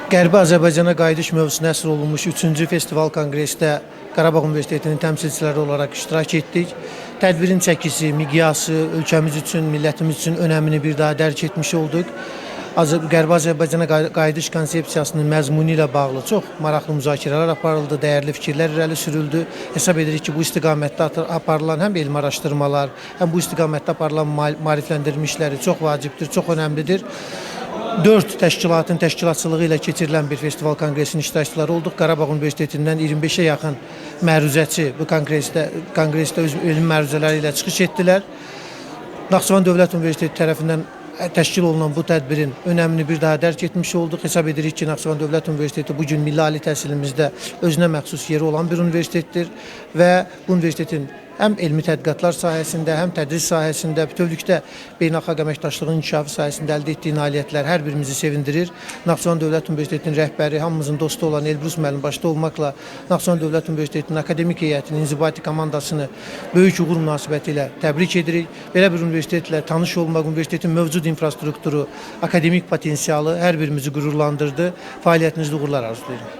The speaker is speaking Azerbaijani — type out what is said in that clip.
Qərbi Azərbaycana qayıdış mövzusuna həsr olunmuş 3-cü festival konqresdə Qarabağ Universitetinin təmsilçiləri olaraq iştirak etdik. Tədbirin çəkisi, miqyası ölkəmiz üçün, millətimiz üçün önəmini bir daha dərk etmiş olduq. Qərbi Azərbaycana qayıdış konsepsiyasının məzmunu ilə bağlı çox maraqlı müzakirələr aparıldı, dəyərli fikirlər irəli sürüldü. Hesab edirik ki, bu istiqamətdə aparılan həm elmi araşdırmalar, həm bu istiqamətdə aparılan maarifləndirmə işləri çox vacibdir, çox önəmlidir. 4 təşkilatın təşkilatçılığı ilə keçirilən bir festival konqresinin iştirakçıları olduq. Qarabağ Universitetindən 25-ə yaxın məruzəçi bu konqresdə öz elmi məruzələri ilə çıxış etdilər. Naxçıvan Dövlət Universiteti tərəfindən təşkil olunan bu tədbirin önəmini bir daha dərk etmiş olduq. Hesab edirik ki, Naxçıvan Dövlət Universiteti bugün milli ali təhsilimizdə özünə məxsus yeri olan bir universitetdir və bu universitetin həm elmi tədqiqatlar sahəsində, həm tədris sahəsində, bütövlükdə beynəlxalq əməkdaşlığın inkişafı sahəsində əldə etdiyi nailiyyətlər hər birimizi sevindirir. Naxçıvan Dövlət Universitetinin rəhbəri, hamımızın dostu olan Elbrus müəllim başda olmaqla Naxçıvan Dövlət Universitetinin akademik heyətinin, inzibati komandasını böyük uğur münasibəti ilə təbrik edirik. Belə bir universitetlə tanış olmaq, universitetin mövcud infrastrukturu, akademik potensialı hər birimizi qürurlandırdı. Fəaliyyətinizdə uğurlar arzulayıram.